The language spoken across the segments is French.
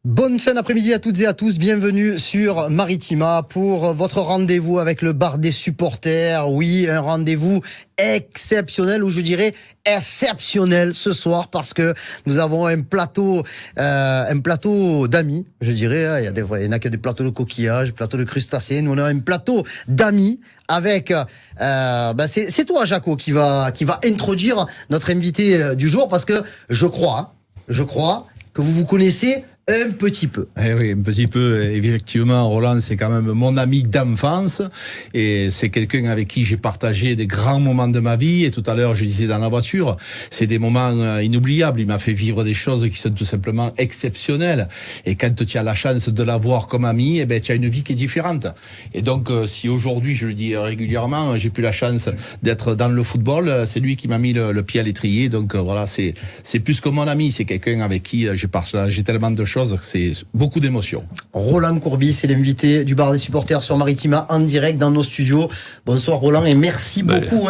Bonne fin d'après-midi à toutes et à tous, bienvenue sur Maritima pour votre rendez-vous avec le bar des supporters. Oui, un rendez-vous exceptionnel, ou je dirais exceptionnel ce soir, parce que nous avons un plateau d'amis, je dirais. Il y en a qui ont des plateaux de coquillages, plateaux de crustacés. Nous on a un plateau d'amis avec c'est toi, Jaco, qui va introduire notre invité du jour, parce que je crois que vous vous connaissez un petit peu. Eh oui, un petit peu. Effectivement, Roland, c'est quand même mon ami d'enfance et c'est quelqu'un avec qui j'ai partagé des grands moments de ma vie. Et tout à l'heure, je disais dans la voiture, c'est des moments inoubliables. Il m'a fait vivre des choses qui sont tout simplement exceptionnelles. Et quand tu as la chance de l'avoir comme ami, eh ben, tu as une vie qui est différente. Et donc, si aujourd'hui, je le dis régulièrement, j'ai plus la chance d'être dans le football, c'est lui qui m'a mis le pied à l'étrier. Donc, voilà, c'est plus que mon ami. C'est quelqu'un avec qui j'ai partagé tellement de choses. C'est beaucoup d'émotions. Roland Courbis, c'est l'invité du bar des supporters sur Maritima en direct dans nos studios. Bonsoir Roland et merci beaucoup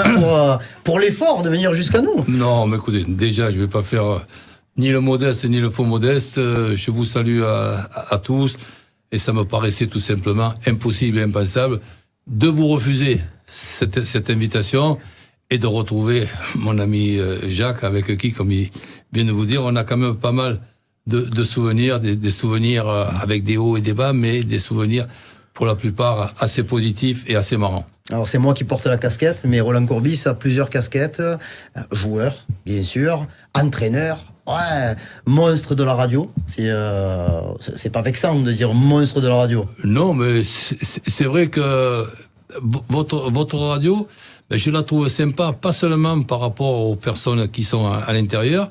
pour l'effort de venir jusqu'à nous. Non, mais écoutez, déjà je vais pas faire ni le modeste ni le faux modeste. Je vous salue à tous et ça me paraissait tout simplement impossible et impensable de vous refuser cette invitation et de retrouver mon ami Jacques, avec qui, comme il vient de vous dire, on a quand même pas mal de souvenirs, des souvenirs avec des hauts et des bas, mais des souvenirs pour la plupart assez positifs et assez marrants. Alors c'est moi qui porte la casquette, mais Roland Courbis a plusieurs casquettes. Joueur, bien sûr, entraîneur, monstre de la radio. C'est pas vexant de dire monstre de la radio. Non, mais c'est vrai que votre radio, je la trouve sympa, pas seulement par rapport aux personnes qui sont à l'intérieur,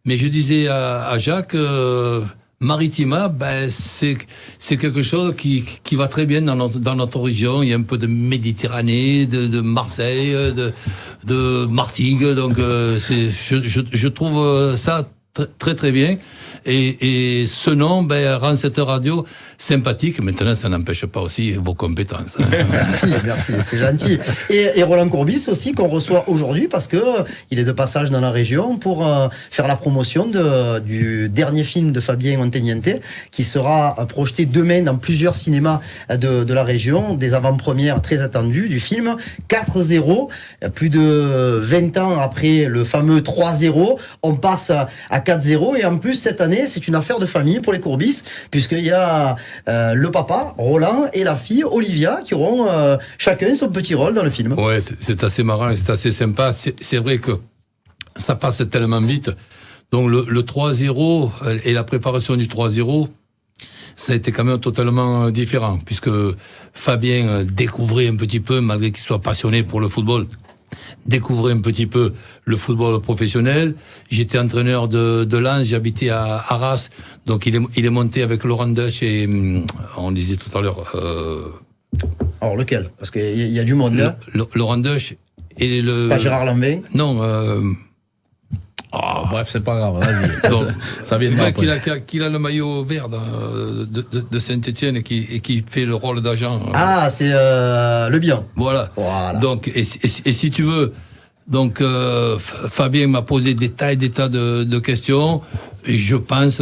mais je disais à Jacques, Maritima, c'est quelque chose qui va très bien dans notre région. Il y a un peu de Méditerranée, de Marseille, de Martigues. Donc, je trouve ça très très bien. Et ce nom rend cette radio sympathique. Maintenant, ça n'empêche pas aussi vos compétences. Merci, c'est gentil. Et Roland Courbis aussi, qu'on reçoit aujourd'hui, parce que il est de passage dans la région pour faire la promotion du dernier film de Fabien Onteniente, qui sera projeté demain dans plusieurs cinémas de la région, des avant-premières très attendues du film 4-0, plus de 20 ans après le fameux 3-0, on passe à 4-0, et en plus cette année c'est une affaire de famille pour les Courbis, puisqu'il y a le papa Roland et la fille Olivia qui auront chacun son petit rôle dans le film. Ouais, c'est assez marrant, c'est assez sympa. C'est vrai que ça passe tellement vite. Donc le 3-0 et la préparation du 3-0, ça a été quand même totalement différent, puisque Fabien découvrait un petit peu, malgré qu'il soit passionné pour le football, découvrir un petit peu le football professionnel. J'étais entraîneur de Lens, j'habitais à Arras, donc il est monté avec Laurent Duch et on disait tout à l'heure. Alors lequel ? Parce qu'il y a du monde là. Laurent Duch et le. Pas Gérard Lanvin ? Non. Bref, c'est pas grave. Vas-y. Donc, ça vient de moi. Qu'il a le maillot vert de Saint-Étienne et qui fait le rôle d'agent. C'est Le Bihan. Voilà. Donc, et si tu veux, donc Fabien m'a posé des tas de questions et je pense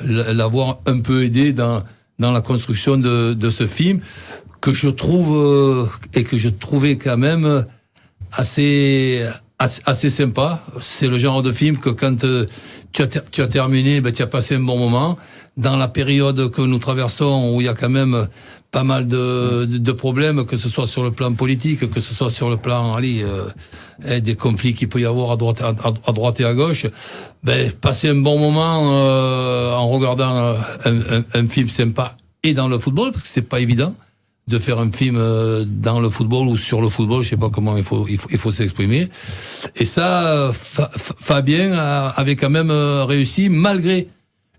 l'avoir un peu aidé dans la construction de ce film que je trouve et que je trouvais quand même assez sympa. C'est le genre de film que quand tu as terminé, tu as passé un bon moment. Dans la période que nous traversons, où il y a quand même pas mal de problèmes, que ce soit sur le plan politique, que ce soit sur le plan des conflits qu'il peut y avoir à droite et à gauche, passer un bon moment en regardant un film sympa et dans le football, parce que c'est pas évident de faire un film dans le football ou sur le football, je sais pas comment il faut s'exprimer. Et ça, Fabien avait quand même réussi, malgré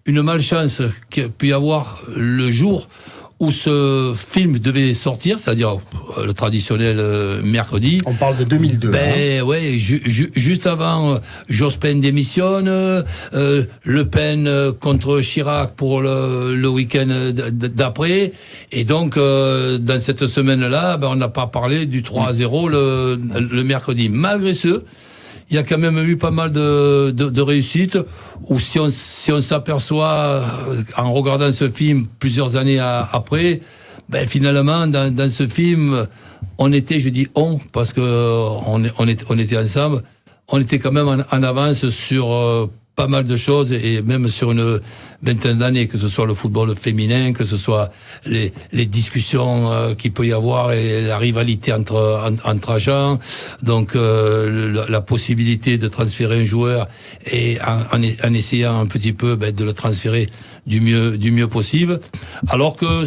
une malchance qu'il peut y avoir le jour où ce film devait sortir, c'est-à-dire le traditionnel mercredi. On parle de 2002. Ouais, juste avant, Jospin démissionne, Le Pen contre Chirac pour le week-end d'après, et donc dans cette semaine-là, on n'a pas parlé du 3-0 le mercredi. Malgré ce, il y a quand même eu pas mal de réussites, où si on s'aperçoit, en regardant ce film plusieurs années après, ben finalement, dans ce film, on était, je dis parce que on était ensemble, on était quand même en avance sur pas mal de choses, et même sur une vingtaine d'années, que ce soit le football féminin, que ce soit les discussions qu'il peut y avoir, et la rivalité entre agents, donc la possibilité de transférer un joueur, et en essayant un petit peu de le transférer du mieux possible, alors que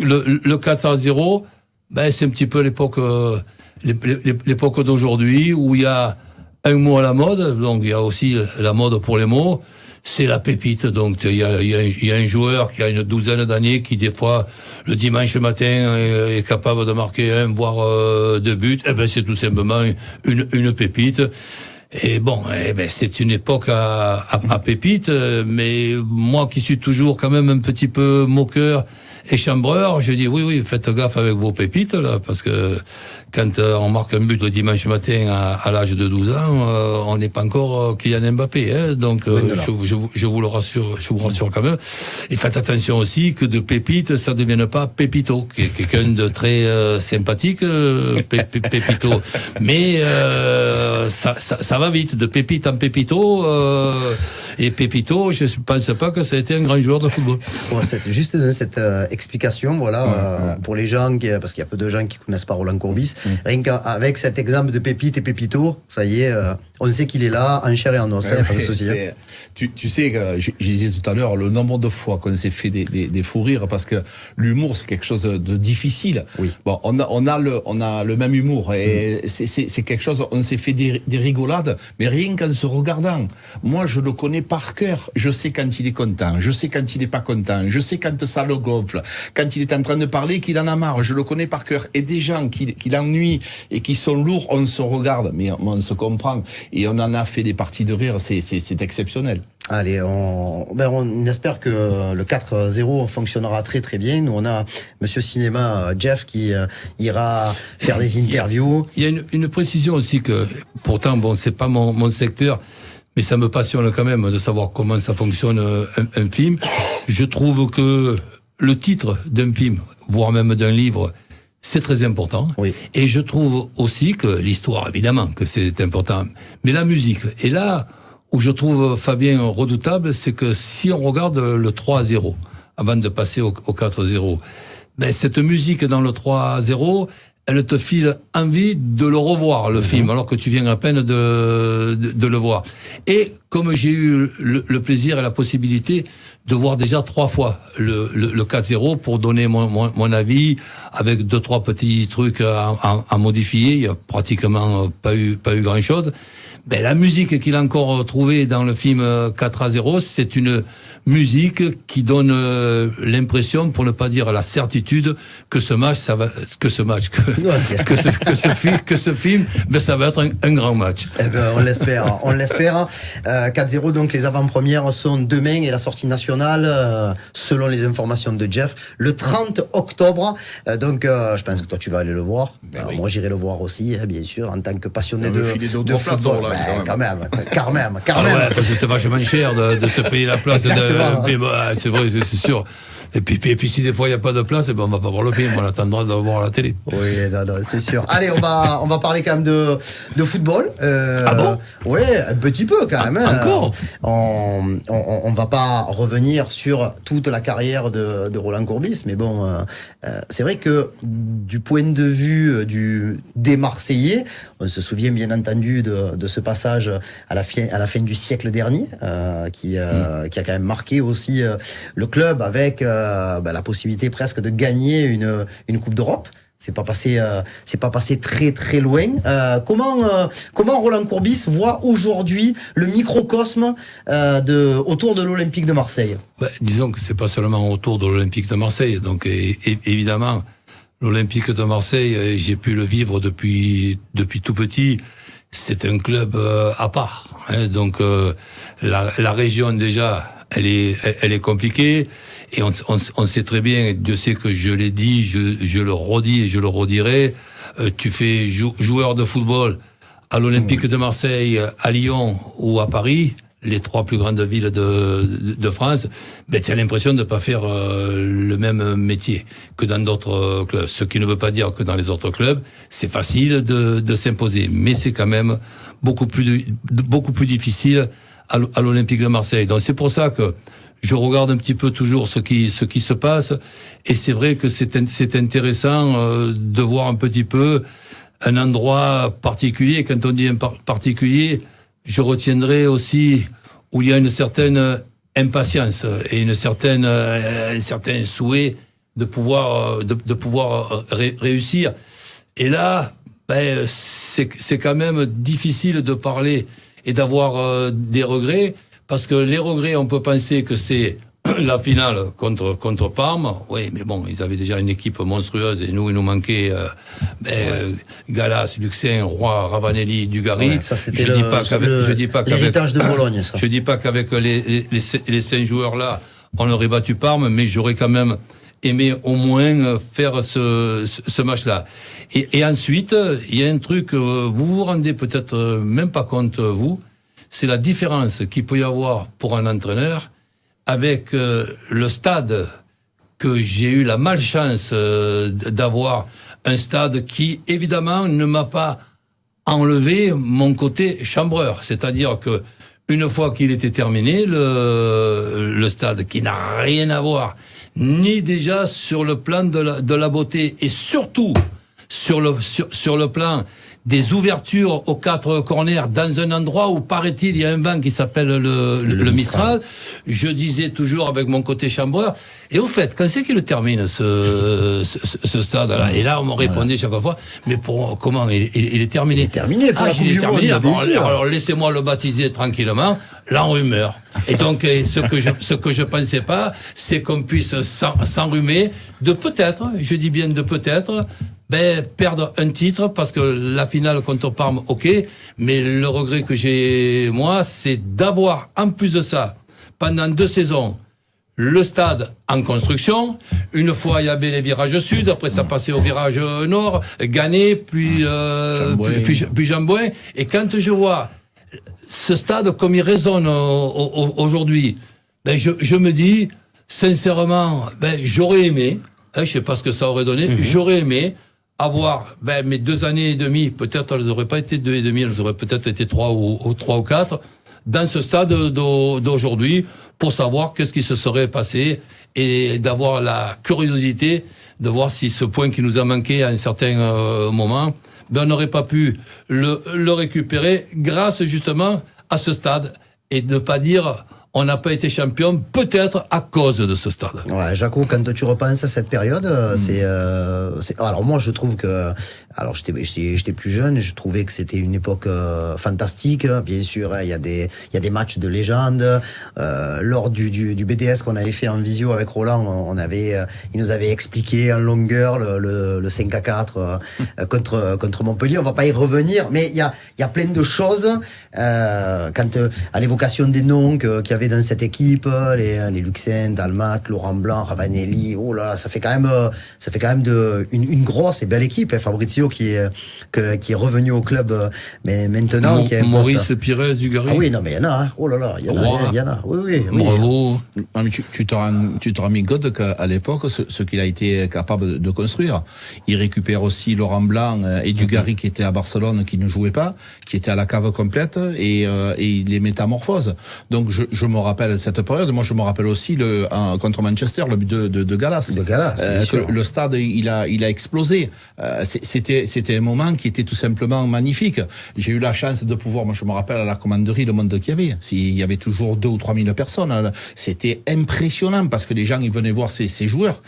le 4-0, c'est un petit peu l'époque d'aujourd'hui, où il y a un mot à la mode, donc il y a aussi la mode pour les mots, c'est la pépite. Donc il y a un joueur qui a une douzaine d'années, qui des fois le dimanche matin est capable de marquer 1 voire 2 buts. C'est tout simplement une pépite. Et bon, c'est une époque à pépite, mais moi qui suis toujours quand même un petit peu moqueur et chambreur, je dis oui, faites gaffe avec vos pépites là, parce que quand on marque un but le dimanche matin à l'âge de 12 ans, on n'est pas encore Kylian Mbappé, hein, donc je vous rassure quand même. Et faites attention aussi que de pépite, ça ne devienne pas Pépito, qui est quelqu'un de très sympathique, Pépito. Mais ça va vite, de pépite en Pépito. Et Pépito, je ne pense pas que ça a été un grand joueur de football. Ouais, c'est juste cette explication, voilà, pour les gens, parce qu'il y a peu de gens qui connaissent pas Roland Courbis. Rien qu'avec cet exemple de Pépite et Pépito, ça y est, on sait qu'il est là, en chair et en os, pas de souci. Tu sais, je disais tout à l'heure, le nombre de fois qu'on s'est fait des fous rires, parce que l'humour, c'est quelque chose de difficile. Oui. Bon, on a le même humour, et c'est quelque chose, on s'est fait des rigolades, mais rien qu'en se regardant. Moi, je le connais par cœur. Je sais quand il est content, je sais quand il est pas content, je sais quand ça le gonfle, quand il est en train de parler, qu'il en a marre, je le connais par cœur. Et des gens qui l'ennuient et qui sont lourds, on se regarde, mais on se comprend. Et on en a fait des parties de rire, c'est exceptionnel. Allez, on espère que le 4-0 fonctionnera très très bien. Nous, on a Monsieur Cinéma, Jeff, qui ira faire des interviews. Il y a une précision aussi, que pourtant, bon, c'est pas mon secteur, mais ça me passionne quand même de savoir comment ça fonctionne un film. Je trouve que le titre d'un film, voire même d'un livre, c'est très important. Oui. Et je trouve aussi que l'histoire, évidemment, que c'est important. Mais la musique. Et là où je trouve Fabien redoutable, c'est que si on regarde le 3-0, avant de passer au 4-0, cette musique dans le 3-0, elle te file envie de le revoir, le film, alors que tu viens à peine de le voir. Et comme j'ai eu le plaisir et la possibilité de voir déjà 3 fois le 4-0 pour donner mon avis, avec 2-3 petits trucs à modifier, il y a pratiquement pas eu grand chose. La musique qu'il a encore trouvée dans le film 4-0, c'est une musique qui donne l'impression, pour ne pas dire la certitude, que ce film, ça va être un grand match. On l'espère. 4-0, donc les avant-premières sont demain, et la sortie nationale, selon les informations de Jeff, le 30 octobre. Donc, je pense que toi, tu vas aller le voir. Oui. Moi, j'irai le voir aussi, bien sûr, en tant que passionné de football. Quand même. Ouais, parce que c'est vachement cher de se payer la place. C'est vrai, c'est sûr. Et puis si des fois il n'y a pas de place, on va pas voir le film, on attendra de le voir à la télé. Oui, non, c'est sûr. Allez, on va parler quand même de football. Ah bon? Oui, un petit peu quand même. Encore? On va pas revenir sur toute la carrière de Roland Courbis, mais bon, c'est vrai que du point de vue des Marseillais, on se souvient bien entendu de ce passage à la fin du siècle dernier, qui a quand même marqué aussi le club avec la possibilité presque de gagner une Coupe d'Europe. C'est pas passé très très loin. Comment Roland Courbis voit aujourd'hui le microcosme autour de l'Olympique de Marseille? Disons que c'est pas seulement autour de l'Olympique de Marseille. Donc évidemment, l'Olympique de Marseille, j'ai pu le vivre depuis tout petit. C'est un club à part. Hein. Donc la région déjà, elle est compliquée. Et on sait très bien, Dieu sait que je l'ai dit, je le redis et je le redirai, tu fais joueur de football à l'Olympique de Marseille, à Lyon ou à Paris, les 3 plus grandes villes de France, tu as l'impression de ne pas faire le même métier que dans d'autres clubs. Ce qui ne veut pas dire que dans les autres clubs, c'est facile de s'imposer. Mais c'est quand même beaucoup plus difficile à l'Olympique de Marseille. Donc c'est pour ça que je regarde un petit peu toujours ce qui se passe. Et c'est vrai que c'est intéressant de voir un petit peu un endroit particulier. Quand on dit un particulier, je retiendrai aussi où il y a une certaine impatience et un certain souhait de pouvoir réussir. Et là, c'est quand même difficile de parler et d'avoir des regrets, parce que les regrets, on peut penser que c'est la finale contre Parme. Oui, mais bon, ils avaient déjà une équipe monstrueuse et il nous manquait Gallas, Luxin, Roy, Ravanelli, Dugarry. Ouais, ça c'était l'héritage de Bologne. Ça. Je dis pas qu'avec les 5 joueurs là, on aurait battu Parme, mais j'aurais quand même aimé au moins faire ce match-là. Et ensuite, il y a un truc, vous vous rendez peut-être même pas compte, vous, c'est la différence qu'il peut y avoir pour un entraîneur avec le stade que j'ai eu la malchance d'avoir, un stade qui, évidemment, ne m'a pas enlevé mon côté chambreur. C'est-à-dire que une fois qu'il était terminé, le stade, qui n'a rien à voir, ni déjà sur le plan de la beauté, et surtout sur le plan des ouvertures aux 4 corners dans un endroit où, paraît-il, il y a un vent qui s'appelle le Mistral. Je disais toujours avec mon côté chambreur, et au fait, quand c'est qu'il termine ce stade-là? Et là, on me répondait chaque fois, mais comment il est terminé? Il est terminé pour la Coupe du Monde, alors laissez-moi le baptiser tranquillement, l'enrhumeur. Et donc, ce que je pensais pas, c'est qu'on puisse s'enrhumer de peut-être, je dis bien de peut-être, perdre un titre, parce que la finale contre Parme, ok, mais le regret que j'ai, moi, c'est d'avoir, en plus de ça, pendant 2 saisons, le stade en construction. Une fois, il y avait les virages sud, après ça passait au virage nord, Gannet, puis Jambouin. Et quand je vois ce stade comme il résonne aujourd'hui, je me dis, sincèrement, j'aurais aimé, je sais pas ce que ça aurait donné, j'aurais aimé avoir mes 2 années et demie, peut-être elles n'auraient pas été 2 et demi, elles auraient peut-être été 3 ou 4, dans ce stade d'aujourd'hui, pour savoir qu'est-ce qui se serait passé et d'avoir la curiosité de voir si ce point qui nous a manqué à un certain moment, on n'aurait pas pu le récupérer grâce justement à ce stade, et ne pas dire on n'a pas été champion, peut-être à cause de ce stade. Ouais, Jaco, quand tu repenses à cette période, c'est alors moi je trouve que, alors j'étais plus jeune, je trouvais que c'était une époque fantastique. Bien sûr, il y a des matchs de légende. Lors du BDS qu'on avait fait en visio avec Roland, il nous avait expliqué en longueur le 5-4 contre Montpellier. On va pas y revenir, mais il y a plein de choses quand à l'évocation des noms qu'il y avait dans cette équipe, les Luxin, Dalmat, Laurent Blanc, Ravanelli, oh là, ça fait quand même une grosse et belle équipe. Fabrizio qui est revenu au club, mais maintenant qui est Maurice Pires, Dugarry. Ah oui, non mais il y en a, oh là là, il y en a. Oui. Bravo. Non, mais tu te rends compte qu'à l'époque, ce qu'il a été capable de construire, il récupère aussi Laurent Blanc et Dugarry qui étaient à Barcelone, qui ne jouaient pas, qui étaient à la cave complète, et il les métamorphose. Donc je me rappelle cette période. Moi, je me rappelle aussi contre Manchester, le but de Gallas. De Gallas, bien sûr. Le stade, il a explosé. C'était un moment qui était tout simplement magnifique. J'ai eu la chance de pouvoir, moi je me rappelle à la commanderie, le monde qu'il y avait. Il y avait toujours 2 ou 3 000 personnes. C'était impressionnant parce que les gens, ils venaient voir ces joueurs.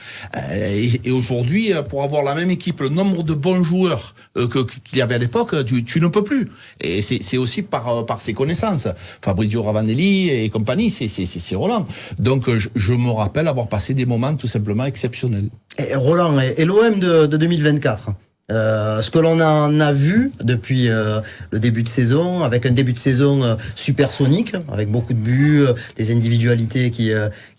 Et aujourd'hui, pour avoir la même équipe, le nombre de bons joueurs qu'il y avait à l'époque, tu ne peux plus. Et c'est aussi par ses connaissances. Fabrizio Ravanelli et compagnie, c'est Roland. Donc je me rappelle avoir passé des moments tout simplement exceptionnels. Et Roland, et l'OM de 2024, Ce que l'on en a vu depuis le début de saison, avec un début de saison supersonique, avec beaucoup de buts, des individualités qui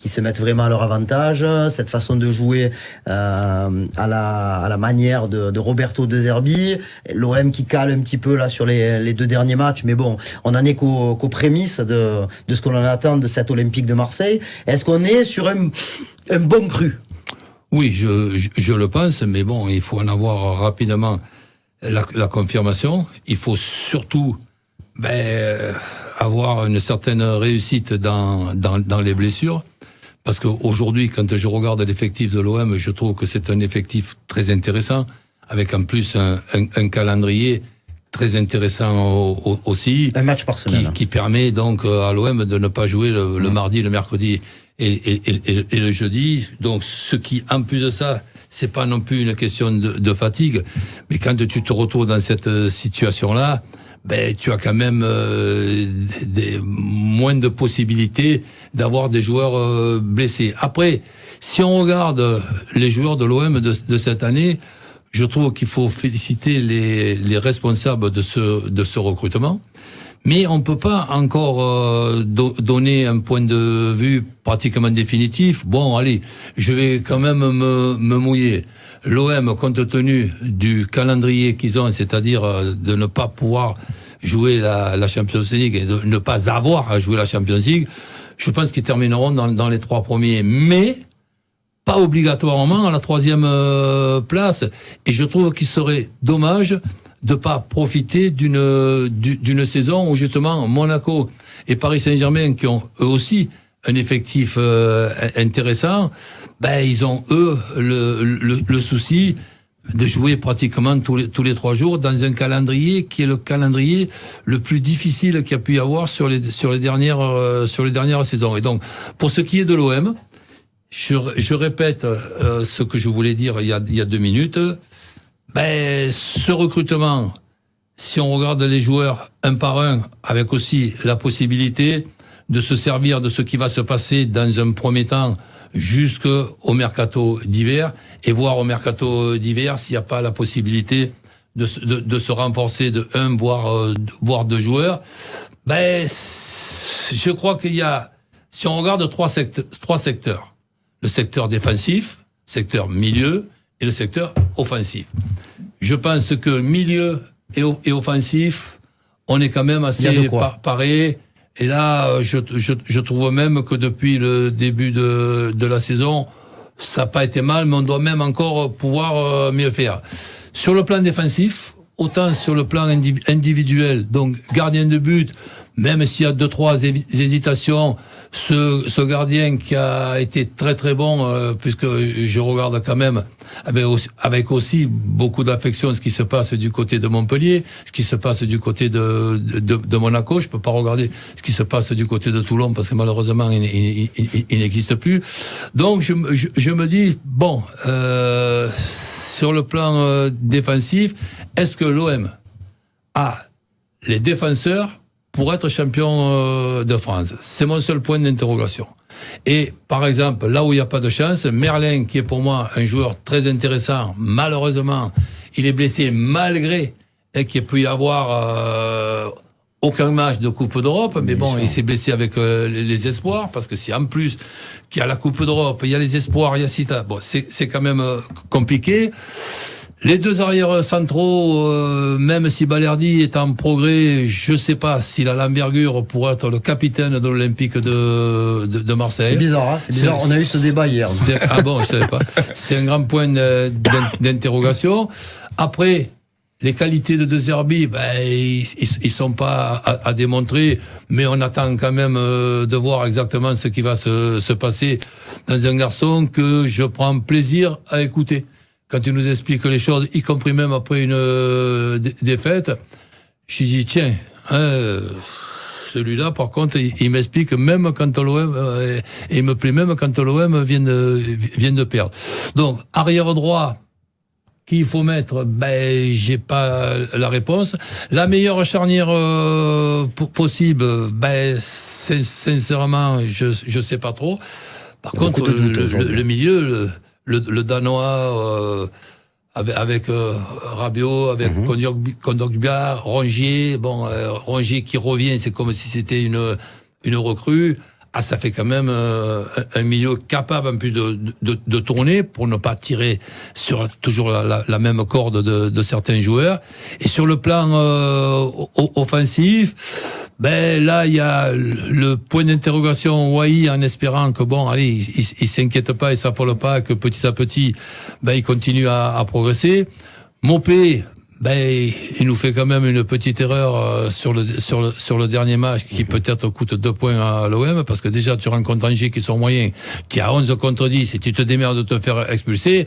se mettent vraiment à leur avantage, cette façon de jouer à la manière de Roberto De Zerbi, l'OM qui cale un petit peu là sur les 2 derniers matchs, mais bon, on en est qu'aux prémices de ce que l'on attend de cet Olympique de Marseille. Est-ce qu'on est sur un bon cru? Oui, je le pense, mais bon, il faut en avoir rapidement la confirmation. Il faut surtout avoir une certaine réussite dans les blessures. Parce qu'aujourd'hui, quand je regarde l'effectif de l'OM, je trouve que c'est un effectif très intéressant, avec en plus un calendrier très intéressant aussi. Un match par semaine. Qui permet donc à l'OM de ne pas jouer le mardi, le mercredi et le jeudi. Donc, ce qui, en plus de ça, c'est pas non plus une question de fatigue, mais quand tu te retrouves dans cette situation-là, tu as quand même moins de possibilités d'avoir des joueurs blessés. Après, si on regarde les joueurs de l'OM de cette année, je trouve qu'il faut féliciter les responsables de ce recrutement. Mais on peut pas encore donner un point de vue pratiquement définitif. Bon, allez, je vais quand même me mouiller. L'OM, compte tenu du calendrier qu'ils ont, c'est-à-dire de ne pas pouvoir jouer la Champions League et de ne pas avoir à jouer la Champions League, je pense qu'ils termineront dans les 3 premiers. Mais pas obligatoirement à la 3e place. Et je trouve qu'il serait dommage de pas profiter d'une saison où justement Monaco et Paris Saint-Germain, qui ont eux aussi un effectif intéressant, ils ont eux le souci de jouer pratiquement tous les 3 jours dans un calendrier qui est le calendrier le plus difficile qu'il y a pu y avoir sur les dernières saisons. Et donc pour ce qui est de l'OM, je répète ce que je voulais dire il y a 2 minutes. Ce recrutement, si on regarde les joueurs un par un, avec aussi la possibilité de se servir de ce qui va se passer dans un premier temps jusqu'au mercato d'hiver, et voir au mercato d'hiver s'il n'y a pas la possibilité de se renforcer de 1 voire 2 joueurs, je crois qu'il y a, si on regarde 3 secteurs, le secteur défensif, secteur milieu et le secteur offensif. Je pense que milieu et offensif, on est quand même assez pareil. Et là, je trouve même que depuis le début de la saison, ça n'a pas été mal, mais on doit même encore pouvoir mieux faire. Sur le plan défensif, autant sur le plan individuel, donc gardien de but, même s'il y a 2-3 hésitations, ce gardien qui a été très très bon, puisque je regarde quand même avec aussi beaucoup d'affection ce qui se passe du côté de Montpellier, ce qui se passe du côté de Monaco. Je peux pas regarder ce qui se passe du côté de Toulon parce que malheureusement il n'existe plus. Donc je me dis bon, sur le plan défensif, est-ce que l'OM a les défenseurs pour être champion de France? C'est mon seul point d'interrogation. Et par exemple, là où il n'y a pas de chance, Merlin, qui est pour moi un joueur très intéressant, malheureusement, il est blessé malgré qu'il peut y avoir aucun match de Coupe d'Europe, mais bon, il s'est blessé avec les espoirs, parce que si en plus qu'il y a la Coupe d'Europe, il y a les espoirs, il y a Cita, bon, c'est quand même compliqué. Les 2 arrières centraux, même si Balerdi est en progrès, je sais pas s'il a l'envergure pour être le capitaine de l'Olympique de Marseille. C'est bizarre, hein, c'est bizarre. On a eu ce débat hier. Ah bon, je savais pas. C'est un grand point d'interrogation. Après, les qualités de De Zerbi, ils sont pas à démontrer, mais on attend quand même de voir exactement ce qui va se passer dans un garçon que je prends plaisir à écouter. Quand il nous explique les choses, y compris même après une défaite, je dis tiens, celui-là par contre, il m'explique même quand l'OM, il me plaît même quand l'OM vient de perdre. Donc arrière droit, qu'il faut mettre, j'ai pas la réponse. La meilleure charnière possible, sincèrement, je sais pas trop. Par contre, le milieu. Le Danois avec Rabiot, avec Kondogbia, Rongier. Bon, Rongier qui revient, c'est comme si c'était une recrue. Ah, ça fait quand même un milieu capable en plus de tourner pour ne pas tirer sur toujours la même corde de certains joueurs. Et sur le plan offensif, ben là il y a le point d'interrogation Wai, en espérant que bon, allez, il s'inquiète pas, il s'affole pas, que petit à petit, ben il continue à progresser. Mopé, ben, il nous fait quand même une petite erreur sur le dernier match qui peut-être coûte 2 points à l'OM, parce que déjà tu rencontres Angers qui sont moyens, qui a 11 contre 10 et tu te démerdes de te faire expulser,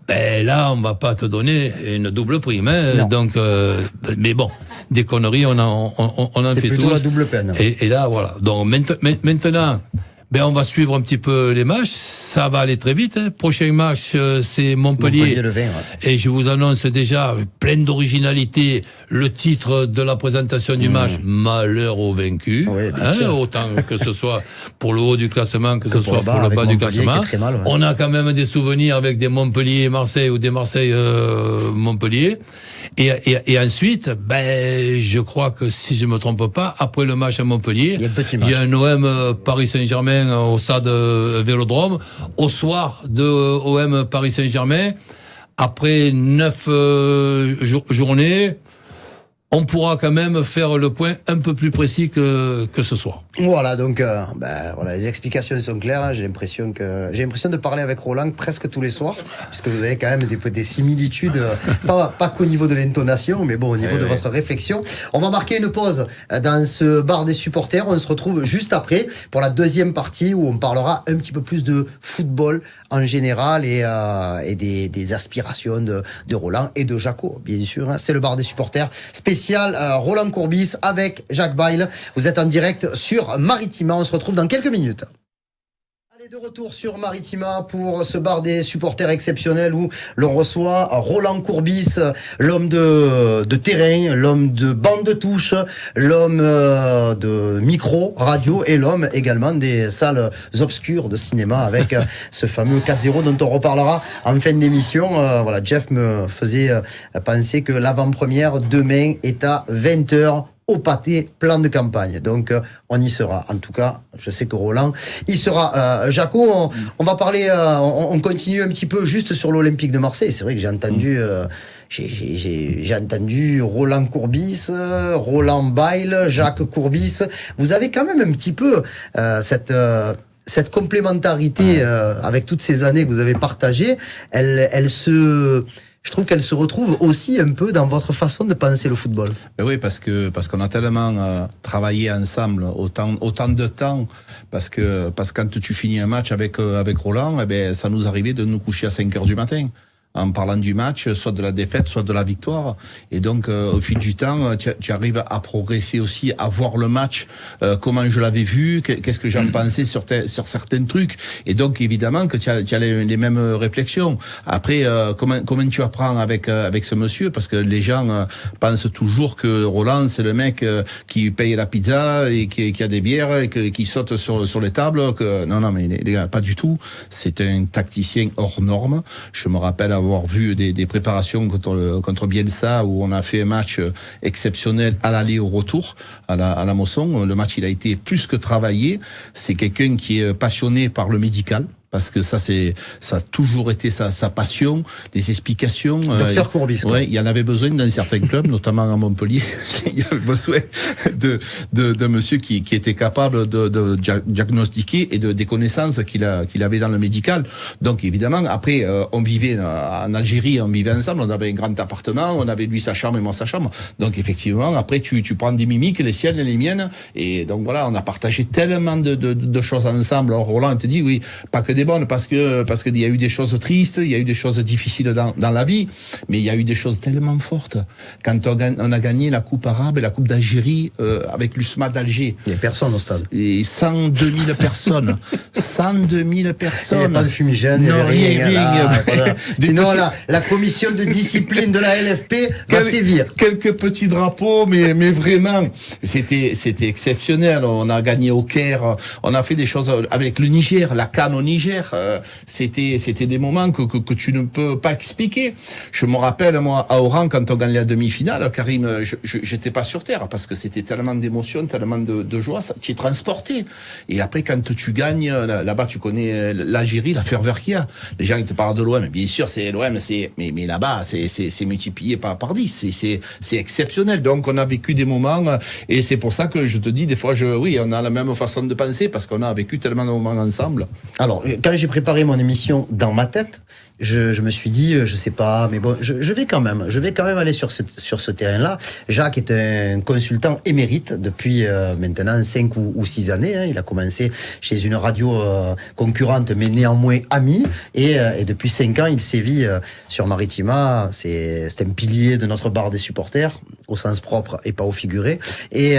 ben là on va pas te donner une double prime, hein. Donc mais bon, des conneries on en fait plutôt tous. La double peine. Et là voilà. Donc maintenant ben on va suivre un petit peu les matchs, ça va aller très vite. Hein. Prochain match, c'est Montpellier le 20, ouais. Et je vous annonce déjà, plein d'originalité, le titre de la présentation du match, Malheur aux vaincus. Oui, autant que ce soit pour le haut du classement, que ce soit pour le bas du classement. Mal, ouais. On a quand même des souvenirs avec des Montpellier-Marseille ou des Marseille-Montpellier. Et ensuite, ben, je crois que si je me trompe pas, après le match à Montpellier, il y a un OM Paris Saint-Germain au stade Vélodrome. Au soir de OM Paris Saint-Germain, après 9 journées, on pourra quand même faire le point un peu plus précis que ce soir. Voilà, donc voilà, les explications sont claires. J'ai l'impression de parler avec Roland presque tous les soirs, puisque vous avez quand même des similitudes, pas qu'au niveau de l'intonation, mais bon, au niveau de votre réflexion. On va marquer une pause dans ce bar des supporters. On se retrouve juste après pour la deuxième partie où on parlera un petit peu plus de football en général et des aspirations de Roland et de Jaco, bien sûr. Hein. C'est le bar des supporters spécial Roland Courbis avec Jacques Bail. Vous êtes en direct sur Maritima. On se retrouve dans quelques minutes. Allez, de retour sur Maritima pour ce bar des supporters exceptionnel où l'on reçoit Roland Courbis, l'homme de terrain, l'homme de bande de touche, l'homme de micro, radio et l'homme également des salles obscures de cinéma avec ce fameux 4-0 dont on reparlera en fin d'émission. Voilà, Jeff me faisait penser que l'avant-première demain est à 20h au pâté, plan de campagne. Donc, on y sera. En tout cas, je sais que Roland y sera. Jaco, on va parler, on continue un petit peu juste sur l'Olympique de Marseille. C'est vrai que j'ai entendu, j'ai entendu Roland Courbis, Roland Bail, Jacques Courbis. Vous avez quand même un petit peu cette complémentarité avec toutes ces années que vous avez partagées. Je trouve qu'elle se retrouve aussi un peu dans votre façon de penser le football. Oui, parce qu'on a tellement travaillé ensemble autant de temps, parce que quand tu finis un match avec Roland, eh ben ça nous arrivait de nous coucher à 5h du matin en parlant du match, soit de la défaite, soit de la victoire. Et donc, au fil du temps, tu arrives à progresser aussi, à voir le match, comment je l'avais vu, qu'est-ce que j'en pensais sur certains trucs. Et donc, évidemment, que tu as les mêmes réflexions. Après, comment tu apprends avec ce monsieur, parce que les gens pensent toujours que Roland, c'est le mec qui paye la pizza et qui a des bières et qui saute sur les tables. Non, mais les gars, pas du tout. C'est un tacticien hors norme. Je me rappelle avoir vu des préparations contre Bielsa où on a fait un match exceptionnel à l'aller et au retour à la Mosson. Le match, il a été plus que travaillé. C'est quelqu'un qui est passionné par le médical, parce que ça a toujours été sa passion, des explications. Docteur Courbis. Ouais, il y en avait besoin dans certains clubs, notamment à Montpellier. Il y avait besoin de monsieur qui était capable de diagnostiquer et des connaissances qu'il avait dans le médical. Donc évidemment, après, on vivait en Algérie, on vivait ensemble, on avait un grand appartement, on avait lui sa chambre et moi sa chambre. Donc effectivement, après tu prends des mimiques, les siennes et les miennes, et donc voilà, on a partagé tellement de choses ensemble. Alors Roland te dit oui, pas que des bonnes, parce que il y a eu des choses tristes, il y a eu des choses difficiles dans la vie, mais il y a eu des choses tellement fortes. Quand on a gagné la Coupe arabe et la Coupe d'Algérie avec l'USMA d'Alger. Il n'y a personne au stade. Et 102 000 personnes. 102 000 personnes. Il n'y a pas de fumigène, il n'y avait rien. Voilà. Sinon, la commission de discipline de la LFP va sévir. Quelques petits drapeaux, mais vraiment, c'était exceptionnel. On a gagné au Caire, on a fait des choses avec le Niger, la CAN au Niger. légère. C'était des moments que tu ne peux pas expliquer. Je me rappelle, moi, à Oran, quand on gagne la demi-finale, Karim, j'étais pas sur terre parce que c'était tellement d'émotions, tellement de joie, tu es transporté. Et après, quand tu gagnes, là-bas, tu connais l'Algérie, la ferveur qu'il y a. Les gens, ils te parlent de l'OM. Bien sûr, c'est l'OM, mais là-bas, c'est multiplié par 10. C'est exceptionnel. Donc, on a vécu des moments, et c'est pour ça que je te dis, des fois, oui, on a la même façon de penser parce qu'on a vécu tellement de moments ensemble. Alors, quand j'ai préparé mon émission dans ma tête, je me suis dit, je sais pas, mais bon, je vais quand même aller sur ce terrain-là. Jacques est un consultant émérite depuis maintenant 5 ou 6 années. Hein. Il a commencé chez une radio concurrente, mais néanmoins ami. Et depuis 5 ans, il sévit sur Maritima. C'est un pilier de notre barre des supporters, au sens propre et pas au figuré. Et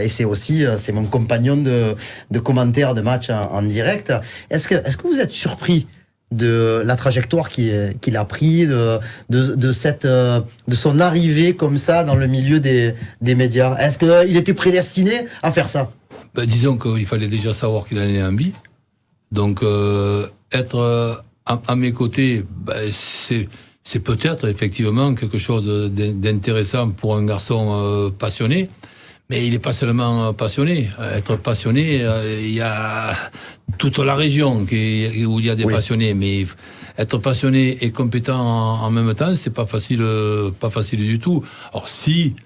c'est aussi, c'est mon compagnon de commentaires de match en direct. Est-ce que vous êtes surpris de la trajectoire qu'il a pris, de son arrivée comme ça dans le milieu des médias? Est-ce qu'il était prédestiné à faire ça? Disons qu'il fallait déjà savoir qu'il allait en vie. Donc être à mes côtés, c'est peut-être effectivement quelque chose d'intéressant pour un garçon passionné. Mais il n'est pas seulement passionné. Être passionné, il y a toute la région où il y a des passionnés. Mais être passionné et compétent en même temps, c'est pas facile du tout. Alors si,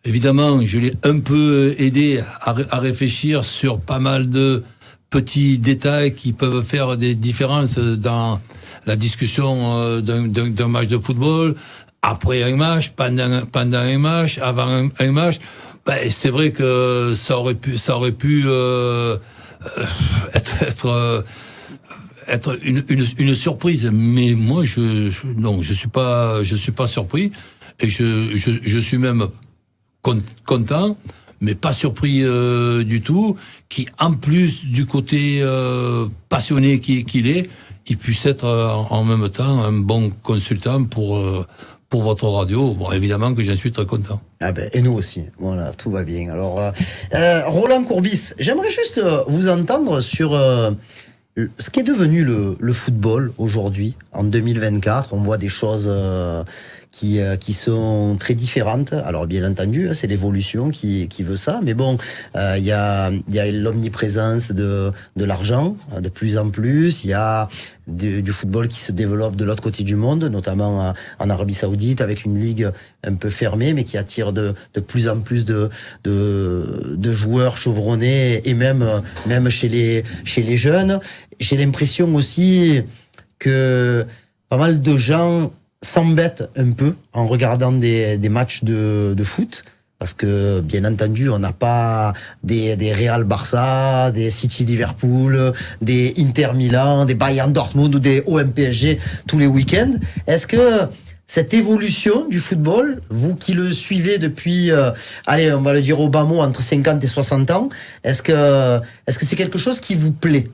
évidemment, je l'ai un peu aidé à réfléchir sur pas mal de petits détails qui peuvent faire des différences dans la discussion d'un match de football, après un match, pendant un match, avant un match. C'est vrai que ça aurait pu être une surprise, mais moi je suis pas surpris, et je suis même content, mais pas surpris du tout, qui en plus du côté passionné qu'il est, il puisse être en même temps un bon consultant pour votre radio. Bon, évidemment que j'en suis très content. Et nous aussi. Voilà, tout va bien. Alors, Roland Courbis, j'aimerais juste vous entendre sur ce qu'est devenu le football aujourd'hui, en 2024. On voit des choses qui sont très différentes. Alors, bien entendu, c'est l'évolution qui veut ça. Mais bon, il y a l'omniprésence de l'argent, de plus en plus. Il y a du football qui se développe de l'autre côté du monde, notamment en Arabie Saoudite, avec une ligue un peu fermée, mais qui attire de plus en plus de joueurs chevronnés, et même chez les jeunes. J'ai l'impression aussi que pas mal de gens s'embêtent un peu en regardant des matchs de foot. Parce que, bien entendu, on n'a pas des Real Barça, des City Liverpool, des Inter Milan, des Bayern Dortmund ou des OM PSG tous les week-ends. Est-ce que cette évolution du football, vous qui le suivez depuis, on va le dire au bas mot, entre 50 et 60 ans, est-ce que c'est quelque chose qui vous plaît?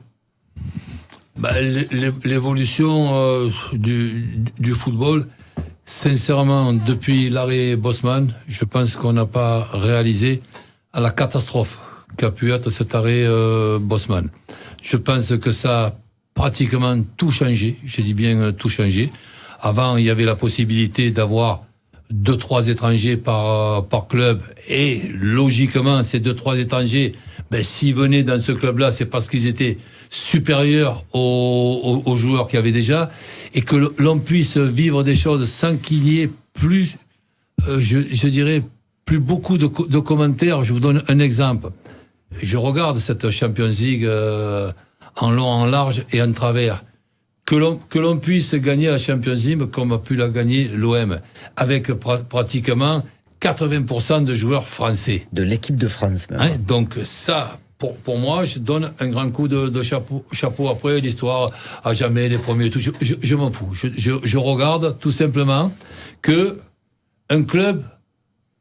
L'évolution du football, sincèrement, depuis l'arrêt Bosman, je pense qu'on n'a pas réalisé à la catastrophe qu'a pu être cet arrêt Bosman. Je pense que ça a pratiquement tout changé. Je dis bien tout changé. Avant, il y avait la possibilité d'avoir 2-3 étrangers par club, et logiquement, ces 2-3 étrangers, s'ils venaient dans ce club-là, c'est parce qu'ils étaient supérieurs aux joueurs qu'il y avait déjà, et que l'on puisse vivre des choses sans qu'il y ait plus, je dirais, plus beaucoup de commentaires. Je vous donne un exemple. Je regarde cette Champions League en long, en large et en travers. Que l'on puisse gagner la Champions League comme a pu la gagner l'OM, avec pratiquement 80% de joueurs français. De l'équipe de France, même. Donc ça, pour moi, je donne un grand coup de chapeau. Après, l'histoire à jamais les premiers tout. Je m'en fous. Je regarde tout simplement que un club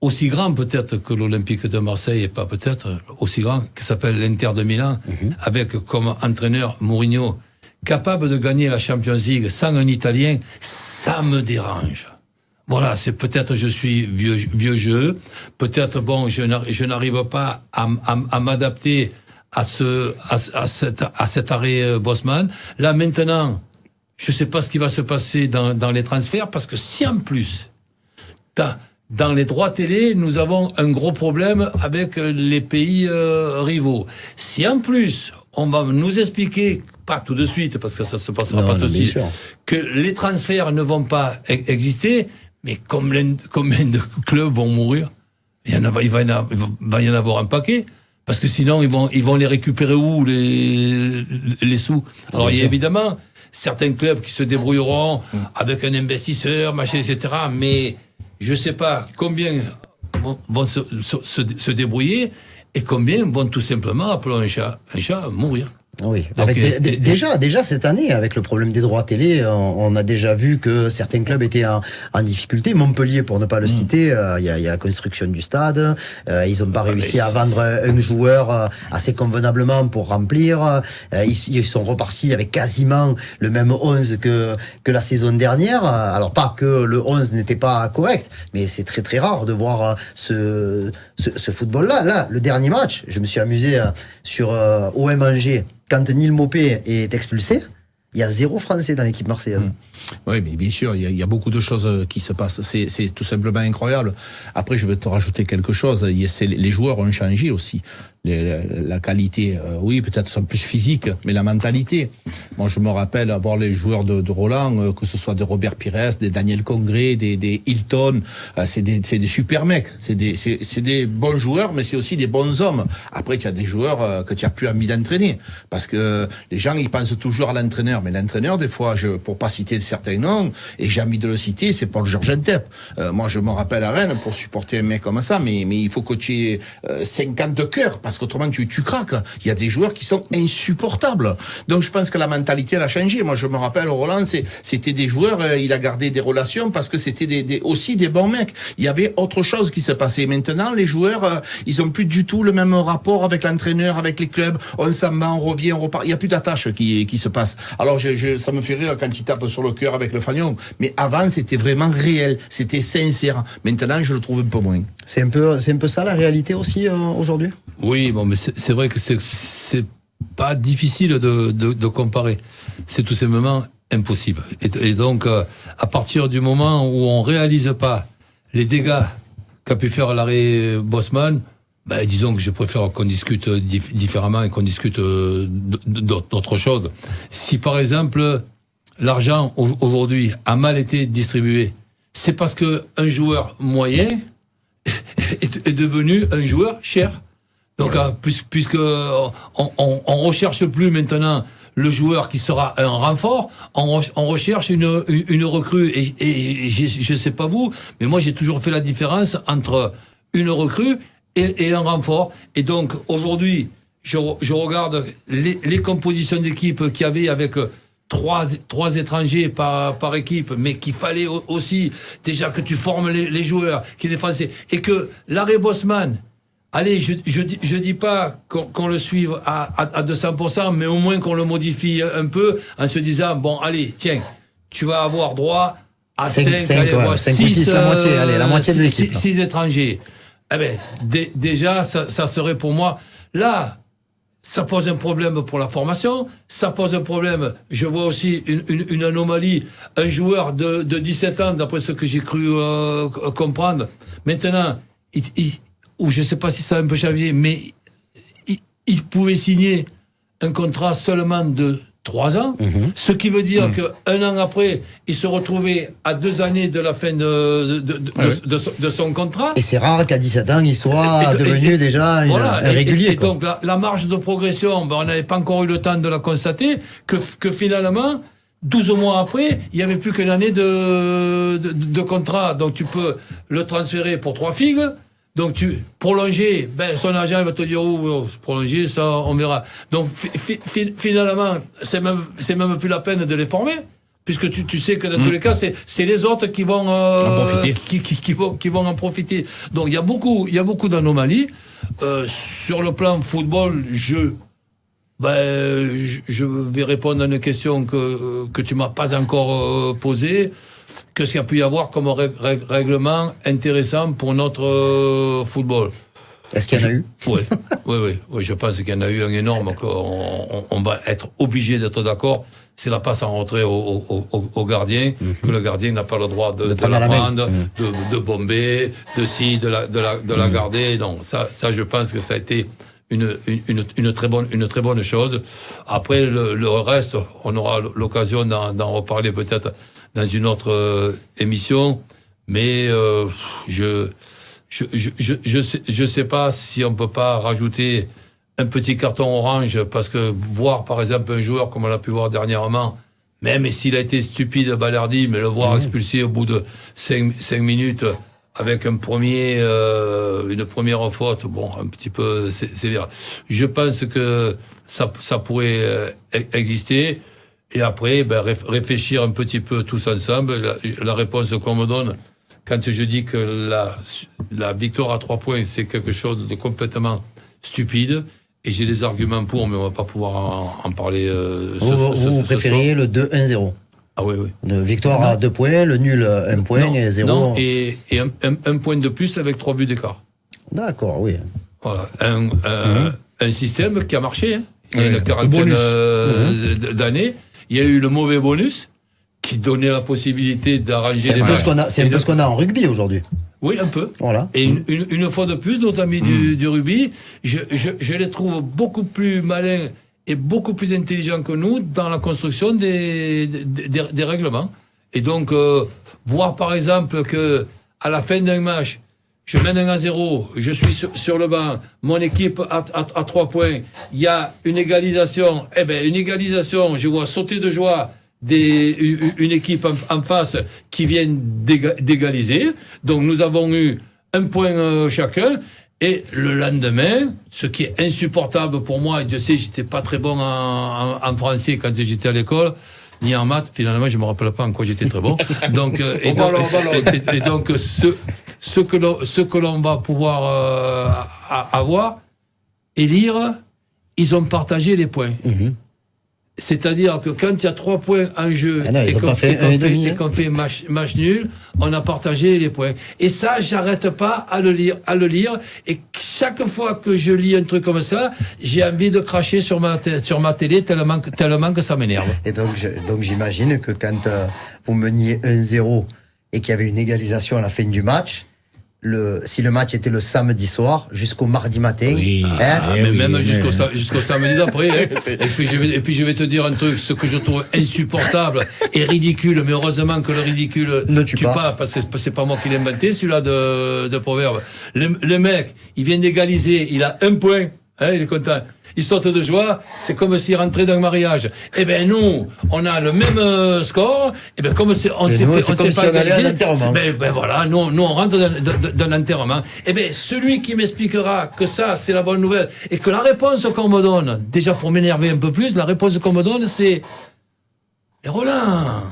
aussi grand peut-être que l'Olympique de Marseille, et pas peut-être aussi grand, qui s'appelle l'Inter de Milan, avec comme entraîneur Mourinho, capable de gagner la Champions League sans un Italien, ça me dérange. Voilà, c'est peut-être je suis vieux jeu, peut-être je n'arrive pas à m'adapter à cet arrêt Bosman. Là, maintenant, je sais pas ce qui va se passer dans les transferts, parce que si en plus, dans les droits télé, nous avons un gros problème avec les pays rivaux. Si en plus, on va nous expliquer, pas tout de suite, parce que ça se passera pas tout de suite, que les transferts ne vont pas exister, mais combien de clubs vont mourir? Il va y en avoir un paquet. Parce que sinon, ils vont les récupérer où, les sous? Alors, il y a évidemment certains clubs qui se débrouilleront avec un investisseur, machin, etc. Mais je sais pas combien vont se débrouiller et combien vont tout simplement, appelons un chat, mourir. Oui, Donc, déjà cette année, avec le problème des droits télé, on a déjà vu que certains clubs étaient en difficulté. Montpellier, pour ne pas le citer, il y a la construction du stade, ils n'ont pas réussi à vendre un joueur assez convenablement pour remplir. Ils sont repartis avec quasiment le même 11 que la saison dernière. Alors pas que le 11 n'était pas correct, mais c'est très très rare de voir ce football-là. Là, le dernier match, je me suis amusé sur OM Angers. Quand Neil Maupay est expulsé, il y a 0 Français dans l'équipe marseillaise. Oui, mais bien sûr, il y a beaucoup de choses qui se passent. C'est tout simplement incroyable. Après, je vais te rajouter quelque chose. Les joueurs ont changé aussi. La qualité, oui, peut-être sont plus physiques, mais la mentalité. Moi, je me rappelle avoir les joueurs de Roland, que ce soit des Robert Pires, des Daniel Congré, des Hilton, c'est des super mecs. C'est des bons joueurs, mais c'est aussi des bons hommes. Après, il y a des joueurs que tu as plus envie d'entraîner, parce que les gens ils pensent toujours à l'entraîneur, mais l'entraîneur, des fois, pour pas citer certains noms, et j'ai envie de le citer, c'est Paul Georges Entep. Moi, je me rappelle à Rennes pour supporter un mec comme ça, mais il faut que tu aies 50 cœurs, parce qu'autrement tu craques. Il y a des joueurs qui sont insupportables. Donc je pense que la mentalité elle a changé. Moi je me rappelle Roland, c'était des joueurs, il a gardé des relations parce que c'était aussi des bons mecs. Il y avait autre chose qui se passait. Maintenant les joueurs, ils ont plus du tout le même rapport avec l'entraîneur, avec les clubs. On s'en va, on revient, on repart. Il y a plus d'attache qui se passe. Alors ça me fait rire quand il tape sur le cœur avec le fanion. Mais avant c'était vraiment réel, c'était sincère. Maintenant je le trouve un peu moins. C'est un peu ça la réalité aussi aujourd'hui. Oui, bon, mais c'est vrai que c'est pas difficile de comparer. C'est tout simplement impossible. Et donc, à partir du moment où on réalise pas les dégâts qu'a pu faire l'arrêt Bosman, ben, disons que je préfère qu'on discute différemment et qu'on discute d'autres choses. Si par exemple, l'argent aujourd'hui a mal été distribué, c'est parce que un joueur moyen est devenu un joueur cher. Donc, puisque on recherche plus maintenant le joueur qui sera un renfort, on recherche une recrue. Et je sais pas vous, mais moi j'ai toujours fait la différence entre une recrue et un renfort. Et donc aujourd'hui, je regarde les compositions d'équipe qu'il y avait avec trois étrangers par équipe, mais qu'il fallait aussi déjà que tu formes les joueurs qui étaient français, et que l'arrêt Bosman. Allez, je dis pas qu'on le suive à 200%, mais au moins qu'on le modifie un peu en se disant, bon, allez, tiens, tu vas avoir droit à 5 ou 6, la moitié de l'équipe. 6 étrangers. Eh ben, déjà, ça serait pour moi, là, ça pose un problème pour la formation, ça pose un problème, je vois aussi une anomalie, un joueur de 17 ans, d'après ce que j'ai cru comprendre, maintenant, ou je ne sais pas si ça a un peu changé, mais il pouvait signer un contrat seulement de 3 ans, ce qui veut dire qu'un an après, il se retrouvait à 2 années de la fin de son contrat. Et c'est rare qu'à 17 ans, il soit devenu déjà un régulier. Et donc la marge de progression, on n'avait pas encore eu le temps de la constater, que finalement, 12 mois après, il n'y avait plus qu'une année de contrat. Donc tu peux le transférer pour 3 figues. Donc prolonger, son agent il va te dire prolonger, ça on verra. Donc finalement, c'est même plus la peine de les former, puisque tu sais que dans tous les cas c'est les autres qui vont en profiter, qui vont en profiter. Donc il y a beaucoup d'anomalies sur le plan football. Je vais répondre à une question que tu m'as pas encore posée. Qu'est-ce qu'il y a pu y avoir comme règlement intéressant pour notre football? Est-ce qu'il y en a eu? Oui, je pense qu'il y en a eu un énorme, qu'on va être obligé d'être d'accord. C'est la passe en retrait au gardien, que le gardien n'a pas le droit de la prendre, de bomber, de la garder. Non, ça, je pense que ça a été une très bonne chose. Après, le reste, on aura l'occasion d'en reparler peut-être dans une autre émission. Mais je sais pas si on peut pas rajouter un petit carton orange, parce que voir par exemple un joueur comme on l'a pu voir dernièrement, même s'il a été stupide, Balerdi, mais le voir expulsé au bout de 5 minutes avec une première faute, bon, un petit peu sévère. Je pense que ça pourrait exister. Et après, réfléchir un petit peu tous ensemble. La réponse qu'on me donne, quand je dis que la victoire à 3 points, c'est quelque chose de complètement stupide, et j'ai des arguments pour, mais on va pas pouvoir en parler. Vous préfériez le 2-1-0? Ah oui. De victoire à 2 points, le nul 1 point et 0. Non, et un point de plus avec 3 buts d'écart. D'accord, oui. Voilà. Un système qui a marché, hein. Il y a une quarantaine d'années. Il y a eu le mauvais bonus qui donnait la possibilité d'arranger les matchs. C'est un peu ce qu'on a en rugby aujourd'hui. Oui, un peu. Voilà. Et une fois de plus, nos amis du rugby, je les trouve beaucoup plus malins et beaucoup plus intelligents que nous dans la construction des règlements. Et donc, voir par exemple que à la fin d'un match, je mène 1-0, je suis sur le banc, mon équipe à 3 points, il y a une égalisation. Eh ben, une égalisation, je vois sauter de joie une équipe en face qui vient d'égaliser. Donc nous avons eu 1 point chacun. Et le lendemain, ce qui est insupportable pour moi, et je sais, j'étais pas très bon en français quand j'étais à l'école, ni en maths, finalement, je me rappelle pas en quoi j'étais très bon. Donc, et donc, ce que l'on va pouvoir avoir et lire, ils ont partagé les points. C'est-à-dire que quand il y a 3 points en jeu et qu'on fait match nul, on a partagé les points. Et ça, j'arrête pas à le lire. Et chaque fois que je lis un truc comme ça, j'ai envie de cracher sur ma télé tellement que ça m'énerve. Et donc j'imagine que quand vous meniez 1-0 et qu'il y avait une égalisation à la fin du match, si le match était le samedi soir jusqu'au mardi matin, jusqu'au samedi d'après, hein. et puis je vais te dire un truc, ce que je trouve insupportable et ridicule, mais heureusement que le ridicule ne tue pas, parce que c'est pas moi qui l'ai inventé, celui-là de proverbe. Le mec, il vient d'égaliser, il a 1 point, hein, il est content. Il saute de joie, c'est comme s'il rentrait dans un mariage. Eh ben nous, on a le même score. Eh ben comme on s'est pas égalisé, ben voilà, nous on rentre dans l'enterrement. Eh ben celui qui m'expliquera que ça c'est la bonne nouvelle et que la réponse qu'on me donne, déjà pour m'énerver un peu plus, la réponse qu'on me donne c'est Roland,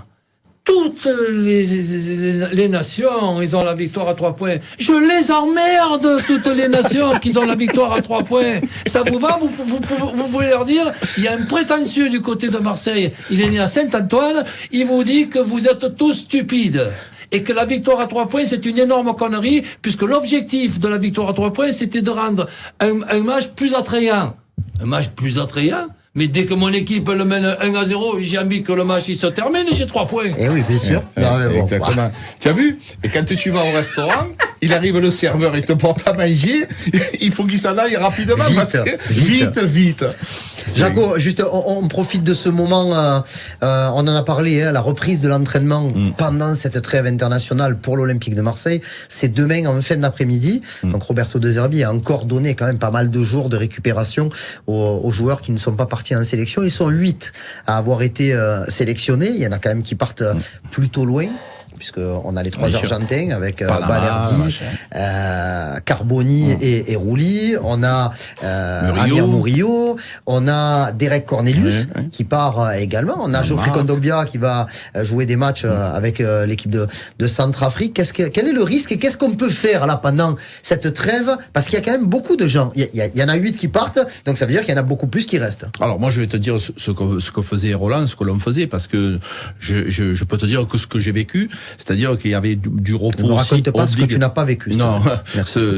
toutes les nations, ils ont la victoire à 3 points. Je les emmerde, toutes les nations qui ont la victoire à 3 points. Ça vous va? Vous pouvez leur dire, il y a un prétentieux du côté de Marseille, il est né à Saint-Antoine, il vous dit que vous êtes tous stupides. Et que la victoire à 3 points, c'est une énorme connerie, puisque l'objectif de la victoire à 3 points, c'était de rendre un match plus attrayant. Un match plus attrayant? Mais dès que mon équipe le mène 1-0, j'ai envie que le match il se termine et j'ai 3 points. Eh oui, bien sûr. Exactement. Tu as vu? Et quand tu vas au restaurant, il arrive le serveur, il te porte à manger, il faut qu'il s'en aille rapidement. Vite. Jaco, juste, on profite de ce moment, on en a parlé, la reprise de l'entraînement pendant cette trêve internationale pour l'Olympique de Marseille. C'est demain en fin d'après-midi. Donc Roberto De Zerbi a encore donné quand même pas mal de jours de récupération aux joueurs qui ne sont pas partis en sélection. Ils sont 8 à avoir été sélectionnés. Il y en a quand même qui partent plutôt loin, puisqu'on a les 3 Argentins avec Balerdi, Carboni et Rouli. On a Amir Murillo. On a Derek Cornelius qui part également. On a Geoffrey Kondogbia qui va jouer des matchs avec l'équipe de Centrafrique. Quel est le risque et qu'est-ce qu'on peut faire là pendant cette trêve? Parce qu'il y a quand même beaucoup de gens. Il y en a 8 qui partent, donc ça veut dire qu'il y en a beaucoup plus qui restent. Alors moi je vais te dire ce que faisait Roland, ce que l'on faisait, parce que je peux te dire que ce que j'ai vécu, C'est-à-dire qu'il y avait du repos. Ne me raconte pas ce que tu n'as pas vécu. Non,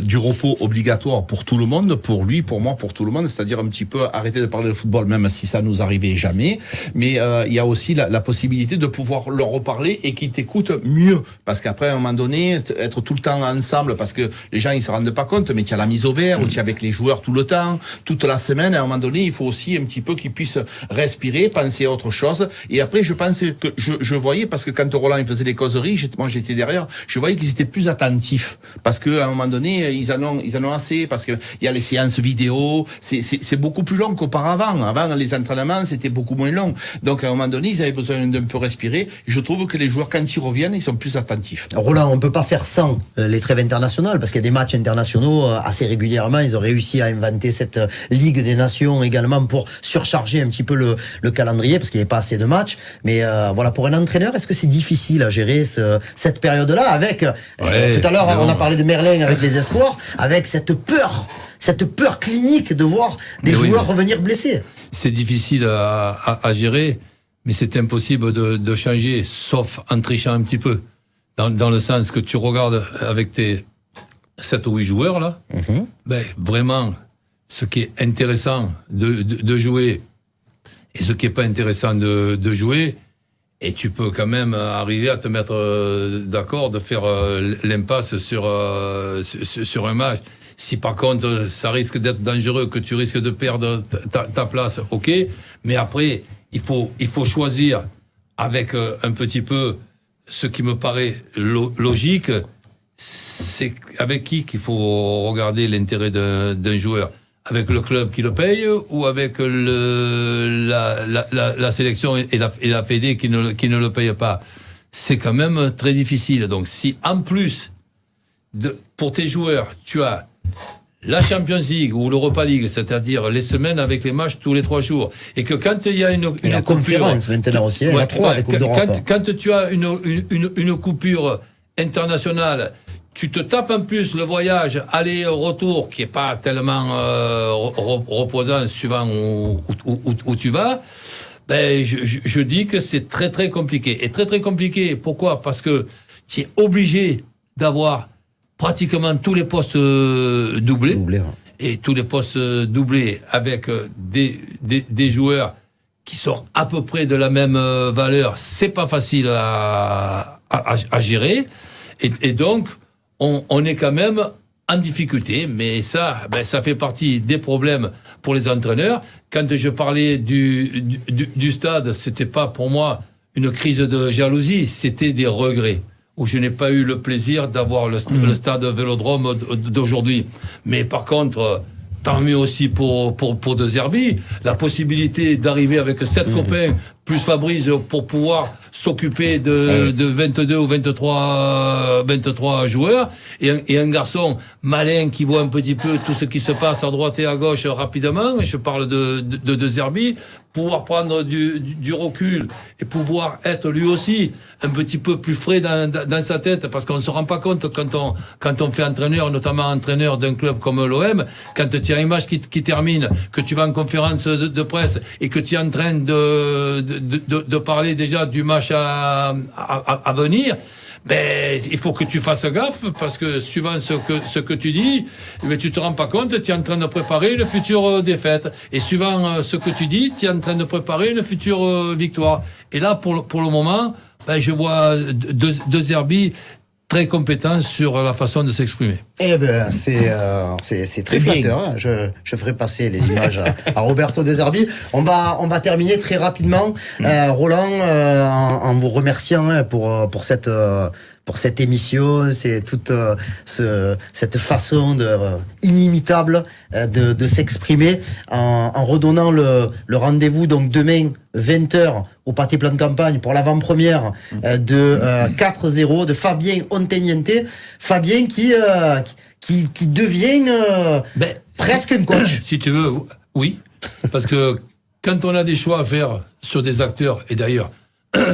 du repos obligatoire pour tout le monde, pour lui, pour moi, pour tout le monde. C'est-à-dire un petit peu arrêter de parler de football, même si ça nous arrivait jamais. Mais il y a aussi la possibilité de pouvoir leur reparler et qu'ils t'écoutent mieux. Parce qu'après, à un moment donné, être tout le temps ensemble, parce que les gens ils se rendent pas compte, mais tu as la mise au vert, ou tu es avec les joueurs tout le temps, toute la semaine. À un moment donné, il faut aussi un petit peu qu'ils puissent respirer, penser à autre chose. Et après, je pense que je voyais, parce que quand Roland il faisait les causeries, moi j'étais derrière, je voyais qu'ils étaient plus attentifs, parce que à un moment donné, ils en ont assez, parce que il y a les séances vidéo, c'est beaucoup plus long qu'auparavant. Avant, les entraînements c'était beaucoup moins long. Donc à un moment donné, ils avaient besoin d'un peu respirer. Je trouve que les joueurs, quand ils reviennent, ils sont plus attentifs. Roland, on peut pas faire sans les trêves internationales, parce qu'il y a des matchs internationaux assez régulièrement. Ils ont réussi à inventer cette Ligue des Nations également pour surcharger un petit peu le calendrier, parce qu'il n'y avait pas assez de matchs. Mais voilà, pour un entraîneur, est-ce que c'est difficile à gérer cette période-là avec tout à l'heure, on a parlé de Merlin avec les espoirs, avec cette peur clinique de voir des joueurs revenir blessés. C'est difficile à gérer, mais c'est impossible de changer, sauf en trichant un petit peu. Dans le sens que tu regardes avec tes 7 ou 8 joueurs, là, ben, vraiment, ce qui est intéressant de jouer et ce qui est pas intéressant de jouer, et tu peux quand même arriver à te mettre d'accord de faire l'impasse sur un match. Si par contre ça risque d'être dangereux, que tu risques de perdre ta place, ok. Mais après, il faut choisir avec un petit peu ce qui me paraît logique. C'est avec qui qu'il faut regarder l'intérêt d'un joueur. Avec le club qui le paye ou avec la sélection et la Fédé qui ne le paye pas. C'est quand même très difficile. Donc si en plus, pour tes joueurs, tu as la Champions League ou l'Europa League, c'est-à-dire les semaines avec les matchs tous les 3 jours, et que quand il y a une la conférence maintenant aussi, il y a 3 avec Coupe d'Europe. Quand tu as une coupure internationale, tu te tapes en plus le voyage aller-retour qui est pas tellement reposant suivant où tu vas. Ben je dis que c'est très très compliqué. Et très très compliqué. Pourquoi ? Parce que tu es obligé d'avoir pratiquement tous les postes doublés. Et tous les postes doublés avec des joueurs qui sont à peu près de la même valeur. C'est pas facile à gérer. Et donc on est quand même en difficulté, mais ça fait partie des problèmes pour les entraîneurs. Quand je parlais du stade, c'était pas pour moi une crise de jalousie, c'était des regrets, où je n'ai pas eu le plaisir d'avoir le stade Vélodrome d'aujourd'hui. Mais par contre, tant mieux aussi pour De Zerbi, la possibilité d'arriver avec 7 copains, plus Fabrice, pour pouvoir s'occuper de 22 ou 23 joueurs, et un garçon malin qui voit un petit peu tout ce qui se passe à droite et à gauche rapidement, je parle de Zerbi, pouvoir prendre du recul et pouvoir être lui aussi un petit peu plus frais dans sa tête, parce qu'on ne se rend pas compte quand on fait entraîneur, notamment entraîneur d'un club comme l'OM, quand tu as un match qui termine, que tu vas en conférence de presse et que tu es en train de parler déjà du match à venir, ben, il faut que tu fasses gaffe, parce que suivant ce que tu dis, mais tu te rends pas compte, tu es en train de préparer une future défaite. Et suivant ce que tu dis, tu es en train de préparer une future victoire. Et là, pour le moment, ben, je vois De Zerbi très compétent sur la façon de s'exprimer. Eh ben, c'est très flatteur. Hein. Je ferai passer les images à Roberto De Zerbi. On va terminer très rapidement, Roland, en vous remerciant pour cette émission. C'est toute cette façon inimitable de s'exprimer, en redonnant le rendez-vous donc demain 20h au Pâté Plan de Campagne pour l'avant-première de 4-0 de Fabien Onteniente. Fabien qui devient presque un coach. Si tu veux, oui. Parce que quand on a des choix à faire sur des acteurs, et d'ailleurs,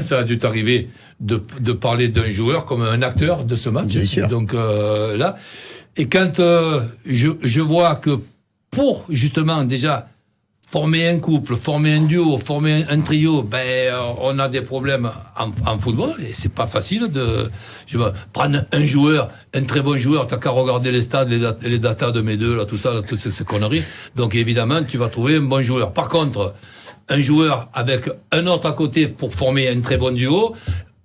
ça a dû t'arriver de parler d'un joueur comme un acteur de ce match. Bien sûr. Donc là, et quand je vois que pour justement déjà former un couple, former un duo, former un trio, on a des problèmes en football et c'est pas facile de prendre un joueur, un très bon joueur, t'as qu'à regarder les stades, les datas de mes deux, là, tout ça, là, toutes ces conneries. Donc évidemment, tu vas trouver un bon joueur. Par contre, un joueur avec un autre à côté pour former un très bon duo,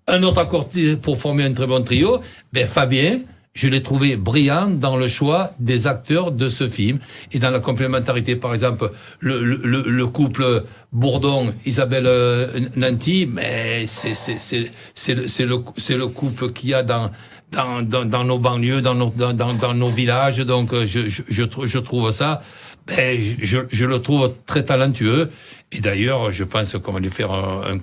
un autre à côté pour former un très bon trio, Fabien, je l'ai trouvé brillant dans le choix des acteurs de ce film et dans la complémentarité. Par exemple, le couple Bourdon-Isabelle Nanty, mais c'est le couple qu'il y a dans nos banlieues, dans nos villages. Donc, je trouve ça, je le trouve très talentueux. Et d'ailleurs, je pense qu'on va lui faire un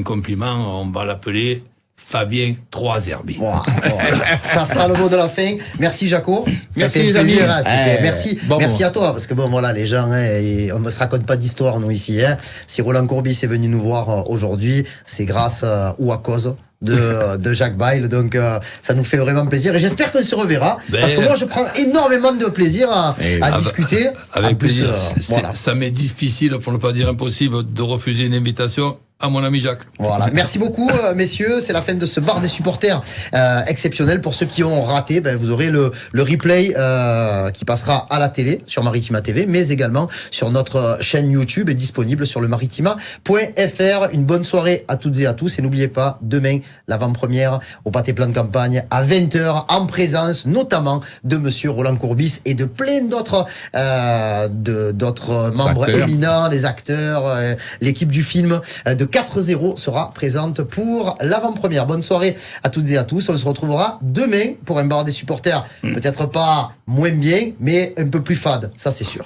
compliment. On va l'appeler Fabien 3 Herbie. Wow. Ça sera le mot de la fin. Merci Jaco. Merci les plaisir, amis. Merci à toi parce que voilà, les gens, on ne se raconte pas d'histoire nous ici. Si Roland Courbis est venu nous voir aujourd'hui, c'est grâce ou à cause de Jacques Bail, donc ça nous fait vraiment plaisir et j'espère qu'on se reverra parce que moi je prends énormément de plaisir à discuter avec plaisir. Voilà. Ça m'est difficile, pour ne pas dire impossible, de refuser une invitation à mon ami Jacques. Voilà, merci beaucoup messieurs, c'est la fin de ce bar des supporters exceptionnel. Pour ceux qui ont raté, vous aurez le replay qui passera à la télé sur Maritima TV, mais également sur notre chaîne YouTube et disponible sur le maritima.fr. Une bonne soirée à toutes et à tous et n'oubliez pas, demain l'avant-première au Pâté Plan de Campagne à 20h en présence notamment de monsieur Roland Courbis et de plein d'autres d'autres membres éminents, les acteurs, l'équipe du film de 4-0 sera présente pour l'avant-première. Bonne soirée à toutes et à tous. On se retrouvera demain pour un bar des supporters. Peut-être pas moins bien, mais un peu plus fade. Ça, c'est sûr.